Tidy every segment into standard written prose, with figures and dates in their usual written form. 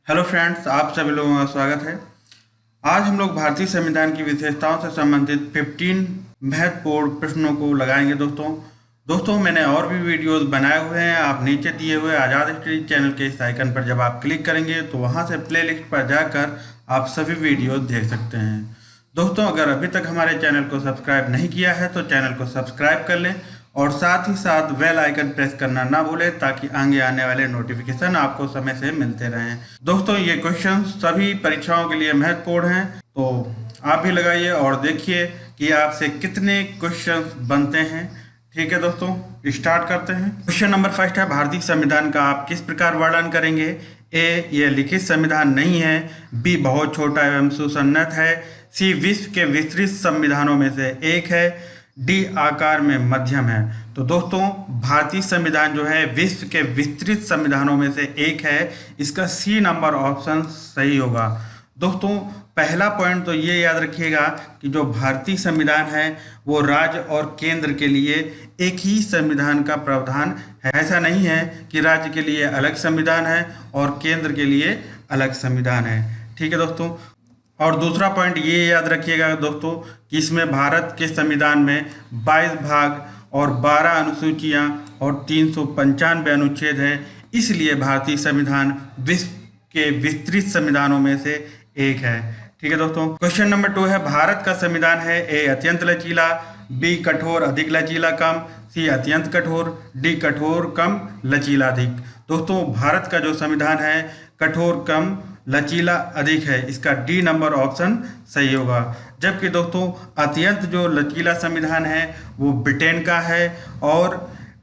Hello friends, आप सभी लोगों का स्वागत है। आज हम लोग भारतीय संविधान की विशेषताओं से संबंधित 15 महत्वपूर्ण प्रश्नों को लगाएंगे। दोस्तों मैंने और भी वीडियोस बनाए हुए हैं। आप नीचे दिए हुए आज़ाद स्टडी चैनल के इस आइकन पर जब आप क्लिक करेंगे तो वहां से प्लेलिस्ट पर जाकर आप सभी वीडियोस देख सकते हैं। दोस्तों, अगर अभी तक हमारे चैनल को सब्सक्राइब नहीं किया है तो चैनल को सब्सक्राइब कर लें और साथ ही साथ बेल आइकन प्रेस करना ना भूलें ताकि आगे आने वाले नोटिफिकेशन आपको समय से मिलते रहें। दोस्तों, ये क्वेश्चन सभी परीक्षाओं के लिए महत्वपूर्ण हैं, तो आप भी लगाइए और देखिए कि आपसे कितने क्वेश्चन बनते हैं। ठीक है दोस्तों, स्टार्ट करते हैं। क्वेश्चन नंबर फर्स्ट है, भारतीय संविधान का आप किस प्रकार वर्णन करेंगे? ए, यह लिखित संविधान नहीं है। बी, बहुत छोटा एवं सुसंगत है। सी, विश्व के विस्तृत संविधानों में से एक है। डी, आकार में मध्यम है। तो दोस्तों, भारतीय संविधान जो है विश्व के विस्तृत संविधानों में से एक है। इसका सी नंबर ऑप्शन सही होगा। दोस्तों, पहला पॉइंट तो ये याद रखिएगा कि जो भारतीय संविधान है वो राज्य और केंद्र के लिए एक ही संविधान का प्रावधान है। ऐसा नहीं है कि राज्य के लिए अलग संविधान है और केंद्र के लिए अलग संविधान है। ठीक है दोस्तों। और दूसरा पॉइंट ये याद रखिएगा दोस्तों कि इसमें भारत के संविधान में 22 भाग और 12 अनुसूचियां और 395 अनुच्छेद है। इसलिए भारतीय संविधान विश्व के विस्तृत संविधानों में से एक है। ठीक है दोस्तों। क्वेश्चन नंबर 2 है, भारत का संविधान है ए, अत्यंत लचीला। बी, कठोर अधिक लचीला कम। सी, अत्यंत कठोर। डी, कठोर कम लचीला अधिक। दोस्तों, भारत का जो संविधान है कठोर कम लचीला अधिक है। इसका डी नंबर ऑप्शन सही होगा। जबकि दोस्तों, अत्यंत जो लचीला संविधान है वो ब्रिटेन का है और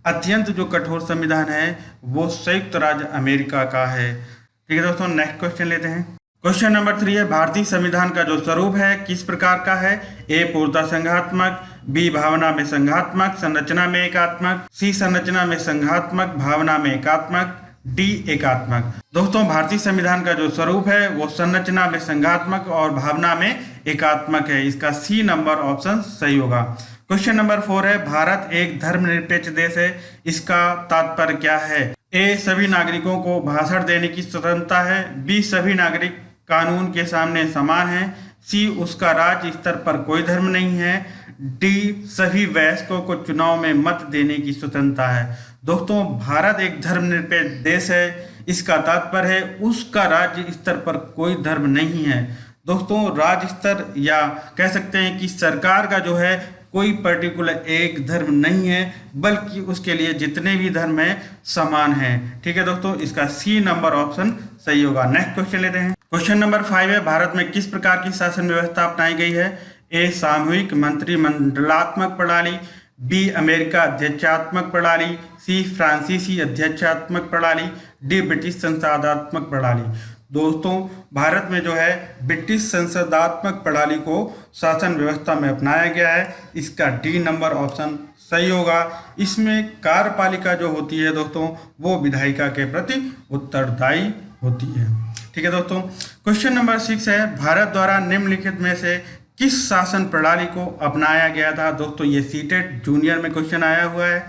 अत्यंत जो कठोर संविधान है वो संयुक्त राज्य अमेरिका का है। ठीक है दोस्तों, नेक्स्ट क्वेश्चन लेते हैं। क्वेश्चन नंबर 3 है, भारतीय संविधान का जो स्वरूप है किस प्रकार का है? ए, पूर्णतः संघात्मक। बी, भावना में संघात्मक, संरचना में एकात्मक। सी, संरचना में संघात्मक, भावना में एकात्मक। डी, एकात्मक। दोस्तों, भारतीय संविधान का जो स्वरूप है वो संरचना में संघात्मक और भावना में एकात्मक है। इसका सी नंबर ऑप्शन सही होगा। क्वेश्चन नंबर 4 है, भारत एक धर्मनिरपेक्ष देश है। इसका तात्पर्य क्या है? ए, सभी नागरिकों को भाषण देने की स्वतंत्रता है। बी, सभी नागरिक कानून के सामने समान है। सी, उसका राज्य स्तर पर कोई धर्म नहीं है। डी, सभी वयस्कों को चुनाव में मत देने की स्वतंत्रता है। दोस्तों, भारत एक धर्मनिरपेक्ष देश है। इसका तात्पर्य है उसका राज्य स्तर पर कोई धर्म नहीं है। दोस्तों, राज्य स्तर या कह सकते हैं कि सरकार का जो है कोई पर्टिकुलर एक धर्म नहीं है, बल्कि उसके लिए जितने भी धर्म हैं समान हैं। ठीक है दोस्तों, इसका सी नंबर ऑप्शन सही होगा। नेक्स्ट क्वेश्चन लेते हैं। क्वेश्चन नंबर 5 है, भारत में किस प्रकार की शासन व्यवस्था अपनाई गई है? ए, सामूहिक मंत्रिमंडलात्मक प्रणाली। बी, अमेरिका अध्यक्षात्मक प्रणाली। सी, फ्रांसीसी अध्यक्षात्मक प्रणाली। डी, ब्रिटिश संसदात्मक प्रणाली। दोस्तों, भारत में जो है ब्रिटिश संसदात्मक प्रणाली को शासन व्यवस्था में अपनाया गया है। इसका डी नंबर ऑप्शन सही होगा। इसमें कार्यपालिका जो होती है दोस्तों वो विधायिका के प्रति उत्तरदायी होती है। ठीक है दोस्तों। क्वेश्चन नंबर 6 है, भारत द्वारा निम्नलिखित में से किस शासन प्रणाली को अपनाया गया था? दोस्तों, ये सीटेट जूनियर में क्वेश्चन आया हुआ है।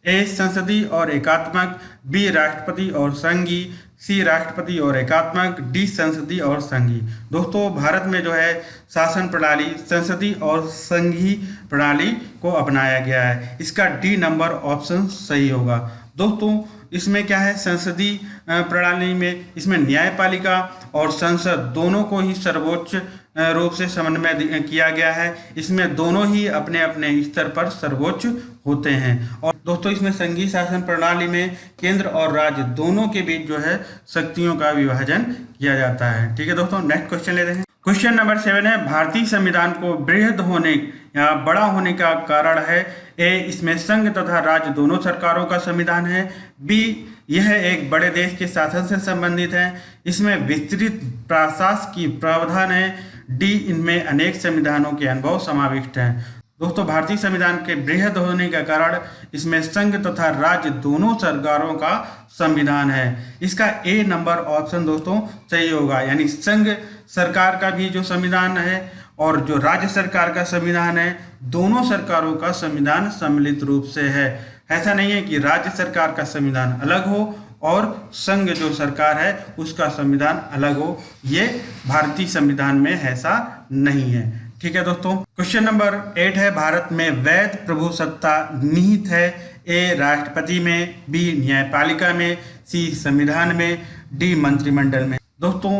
ए, संसदीय और एकात्मक। बी, राष्ट्रपति और संघीय। सी, राष्ट्रपति और एकात्मक। डी, संसदीय और संघीय। दोस्तों, भारत में जो है शासन प्रणाली संसदीय और संघीय प्रणाली को अपनाया गया है। इसका डी नंबर ऑप्शन सही होगा। दोस्तों, इसमें क्या है, संसदीय प्रणाली में इसमें न्यायपालिका और संसद दोनों को ही सर्वोच्च रूप से समन्वय किया गया है। इसमें दोनों ही अपने अपने स्तर पर सर्वोच्च होते हैं। और दोस्तों, इसमें संघीय शासन प्रणाली में केंद्र और राज्य दोनों के बीच जो है शक्तियों का विभाजन किया जाता है। ठीक है दोस्तों, नेक्स्ट क्वेश्चन लेते हैं। क्वेश्चन नंबर 7 है, भारतीय संविधान को बृहद होने या बड़ा होने का कारण है? ए, इसमें संघ तथा राज्य दोनों सरकारों का संविधान है। बी, यह एक बड़े देश के शासन से संबंधित है। इसमें विस्तृत प्रशासकीय प्रावधान है। डी, इनमें अनेक संविधानों के अनुभव समाविष्ट हैं। दोस्तों, भारतीय संविधान के बृहद होने का कारण इसमें संघ तथा राज्य दोनों सरकारों का संविधान है। इसका ए नंबर ऑप्शन दोस्तों सही होगा। यानी संघ सरकार का भी जो संविधान है और जो राज्य सरकार का संविधान है, दोनों सरकारों का संविधान सम्मिलित रूप से है। ऐसा नहीं है कि राज्य सरकार का संविधान अलग हो और संघ जो सरकार है उसका संविधान अलग हो, ये भारतीय संविधान में ऐसा नहीं है। ठीक है दोस्तों। क्वेश्चन नंबर 8 है, भारत में वैध प्रभुसत्ता निहित है? ए राष्ट्रपति में, बी न्यायपालिका में, सी संविधान में, डी मंत्रिमंडल में। दोस्तों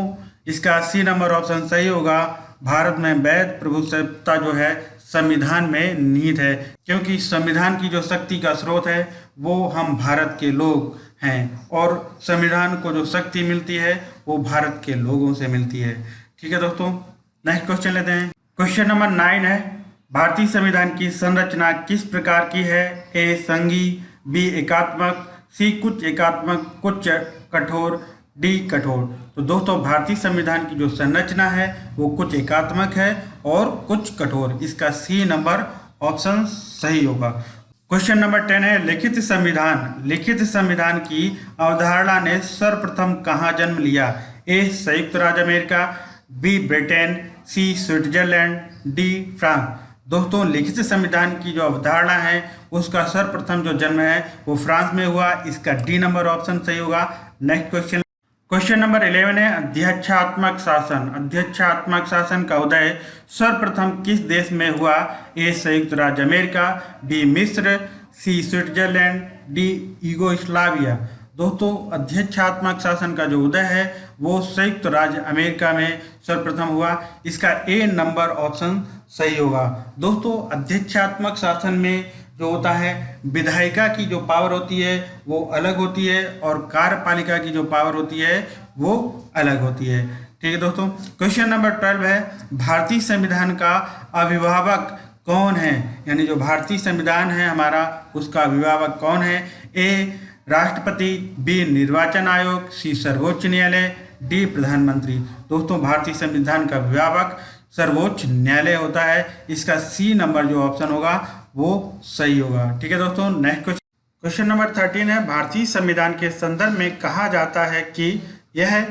इसका सी नंबर ऑप्शन सही होगा। भारत में वैध प्रभुसत्ता जो है संविधान में निहित है, क्योंकि संविधान की जो शक्ति का स्रोत है वो हम भारत के लोग हैं और संविधान को जो शक्ति मिलती है वो भारत के लोगों से मिलती है। ठीक है दोस्तों, नेक्स्ट क्वेश्चन लेते हैं। क्वेश्चन नंबर 9 है, भारतीय संविधान की संरचना किस प्रकार की है? ए संघीय, बी एकात्मक, सी कुछ एकात्मक कुछ कठोर, डी कठोर। तो दोस्तों भारतीय संविधान की जो संरचना है वो कुछ एकात्मक है और कुछ कठोर। इसका सी नंबर ऑप्शन सही होगा। क्वेश्चन नंबर 10 है, लिखित संविधान की अवधारणा ने सर्वप्रथम कहाँ जन्म लिया? ए संयुक्त राज्य अमेरिका, बी ब्रिटेन, सी स्विट्जरलैंड, डी फ्रांस। दोस्तों लिखित संविधान की जो अवधारणा है उसका सर्वप्रथम जो जन्म है वो फ्रांस में हुआ। इसका डी नंबर ऑप्शन सही होगा। नेक्स्ट क्वेश्चन, क्वेश्चन नंबर 11 है, अध्यक्षात्मक शासन का उदय सर्वप्रथम किस देश में हुआ? ए संयुक्त राज्य अमेरिका, बी मिस्र, सी स्विट्जरलैंड, डी यूगोस्लाविया। दोस्तों अध्यक्षात्मक शासन का जो उदय है वो संयुक्त राज्य अमेरिका में सर्वप्रथम हुआ। इसका ए नंबर ऑप्शन सही होगा। दोस्तों अध्यक्षात्मक शासन में जो होता है विधायिका की जो पावर होती है वो अलग होती है और कार्यपालिका की जो पावर होती है वो अलग होती है। ठीक है दोस्तों। क्वेश्चन नंबर 12 है, भारतीय संविधान का अभिभावक कौन है? यानी जो भारतीय संविधान है हमारा उसका अभिभावक कौन है? ए राष्ट्रपति, बी निर्वाचन आयोग, सी सर्वोच्च न्यायालय, डी प्रधानमंत्री। दोस्तों भारतीय संविधान का अभिभावक सर्वोच्च न्यायालय होता है। इसका सी नंबर जो ऑप्शन होगा वो सही होगा। ठीक है दोस्तों। नेक्स्ट क्वेश्चन नंबर 13 है, भारतीय संविधान के संदर्भ में कहा जाता है कि यह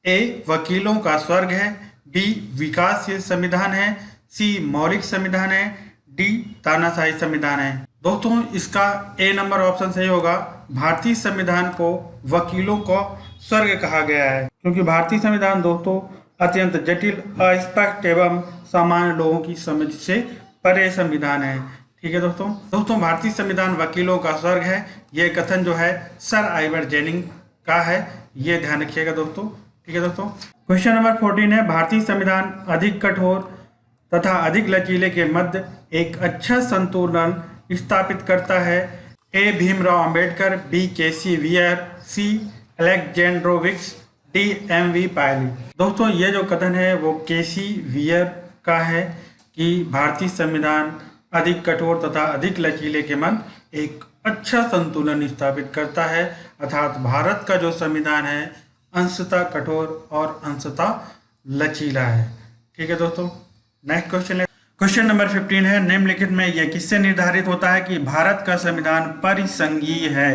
ए वकीलों का स्वर्ग है, बी विकासशील संविधान है, सी मौलिक संविधान है, डी तानाशाही संविधान है। दोस्तों इसका ए नंबर ऑप्शन सही होगा। भारतीय संविधान को वकीलों को स्वर्ग कहा गया है क्योंकि भारतीय संविधान दोस्तों अत्यंत जटिल, अस्पष्ट एवं सामान्य लोगों की समझ से परे संविधान है। ठीक है दोस्तों भारतीय संविधान वकीलों का स्वर्ग है, ये कथन जो है सर आइवर जेनिंग का है, ये ध्यान रखिएगा दोस्तों। ठीक है दोस्तों। क्वेश्चन नंबर 14 है, भारतीय संविधान अधिक कठोर तथा अधिक लचीले के मध्य एक अच्छा संतुलन स्थापित करता है? ए भीमराव अंबेडकर, बी केसी वियर, सी अलेक्जेंड्रोविक्स, डी एम.वी. पायली। दोस्तों ये जो कथन है वो केसी वियर का है कि भारतीय संविधान अधिक कठोर तथा अधिक लचीले के मध्य एक अच्छा संतुलन स्थापित करता है, अर्थात भारत का जो संविधान है अंशतः कठोर और अंशतः लचीला है। ठीक है दोस्तों। नेक्स्ट क्वेश्चन नंबर 15 है, निम्नलिखित में यह किससे निर्धारित होता है कि भारत का संविधान परिसंघीय है?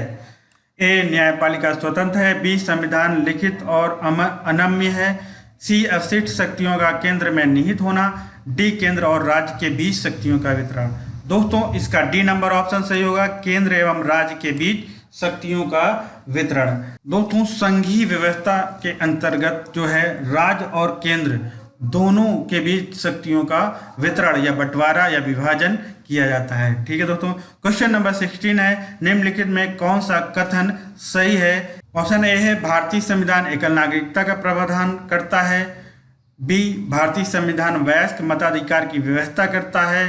ए न्यायपालिका स्वतंत्र है, बी संविधान लिखित और अनम्य है, सी अवशिष्ट शक्तियों का केंद्र में निहित होना, डी केंद्र और राज्य के बीच शक्तियों का वितरण। दोस्तों इसका डी नंबर ऑप्शन सही होगा, केंद्र एवं राज्य के बीच शक्तियों का वितरण। दोस्तों संघीय व्यवस्था के अंतर्गत जो है राज्य और केंद्र दोनों के बीच शक्तियों का वितरण या बंटवारा या विभाजन किया जाता है। ठीक है दोस्तों। क्वेश्चन नंबर 16 है, निम्नलिखित में कौन सा कथन सही है? ऑप्शन ए है भारतीय संविधान एकल नागरिकता का प्रावधान करता है, बी भारतीय संविधान वयस्क मताधिकार की व्यवस्था करता है,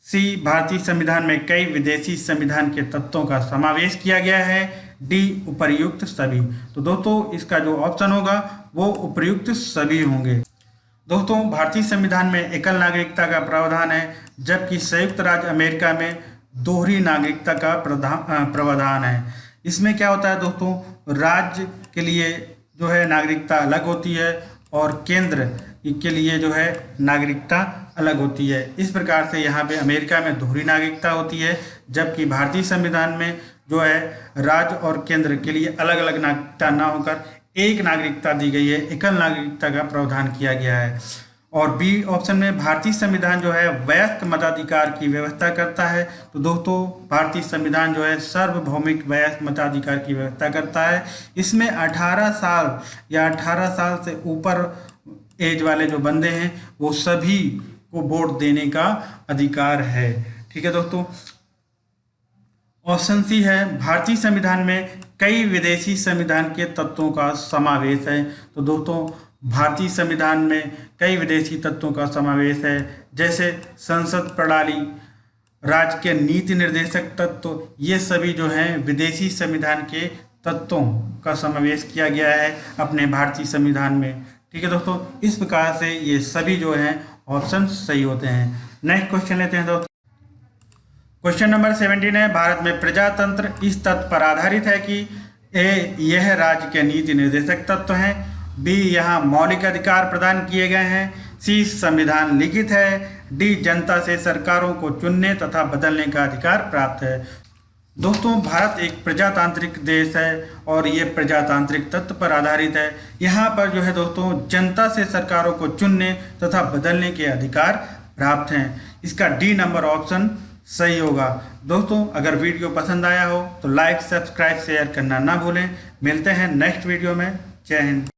सी भारतीय संविधान में कई विदेशी संविधान के तत्वों का समावेश किया गया है, डी उपर्युक्त सभी। तो दोस्तों इसका जो ऑप्शन होगा वो उपर्युक्त सभी होंगे। दोस्तों भारतीय संविधान में एकल नागरिकता का प्रावधान है, जबकि संयुक्त राज्य अमेरिका में दोहरी नागरिकता का प्रावधान है। इसमें क्या होता है दोस्तों, राज्य के लिए जो है नागरिकता अलग होती है और केंद्र के लिए जो है नागरिकता अलग होती है। इस प्रकार से यहाँ पे अमेरिका में दोहरी नागरिकता होती है, जबकि भारतीय संविधान में जो है राज्य और केंद्र के लिए अलग अलग नागरिकता ना होकर एक नागरिकता दी गई है, एकल नागरिकता का प्रावधान किया गया है। और बी ऑप्शन में भारतीय संविधान जो है वयस्क मताधिकार की व्यवस्था करता है। तो दोस्तों भारतीय संविधान जो है सार्वभौमिक वयस्क मताधिकार की व्यवस्था करता है। इसमें 18 साल या 18 साल से ऊपर एज वाले जो बंदे हैं वो सभी को वोट देने का अधिकार है। ठीक है दोस्तों। ऑप्शन सी है भारतीय संविधान में कई विदेशी संविधान के तत्वों का समावेश है। तो दोस्तों भारतीय संविधान में कई विदेशी तत्वों का समावेश है, जैसे संसद प्रणाली, राज्य के नीति निर्देशक तत्व, ये सभी जो हैं विदेशी संविधान के तत्वों का समावेश किया गया है अपने भारतीय संविधान में। ठीक है दोस्तों, इस प्रकार से ये सभी जो हैं ऑप्शन सही होते हैं। नेक्स्ट क्वेश्चन लेते हैं दोस्तों। क्वेश्चन नंबर 17 है, भारत में प्रजातंत्र इस तथ्य पर आधारित है कि ए यह राज्य के नीति निर्देशक तत्व हैं, बी यहाँ मौलिक अधिकार प्रदान किए गए हैं, सी संविधान लिखित है, डी जनता से सरकारों को चुनने तथा बदलने का अधिकार प्राप्त है। दोस्तों भारत एक प्रजातांत्रिक देश है और ये प्रजातांत्रिक तत्व पर आधारित है। यहाँ पर जो है दोस्तों जनता से सरकारों को चुनने तथा बदलने के अधिकार प्राप्त हैं। इसका डी नंबर ऑप्शन सही होगा। दोस्तों अगर वीडियो पसंद आया हो तो लाइक, सब्सक्राइब, शेयर करना ना भूलें। मिलते हैं नेक्स्ट वीडियो में। जय हिंद।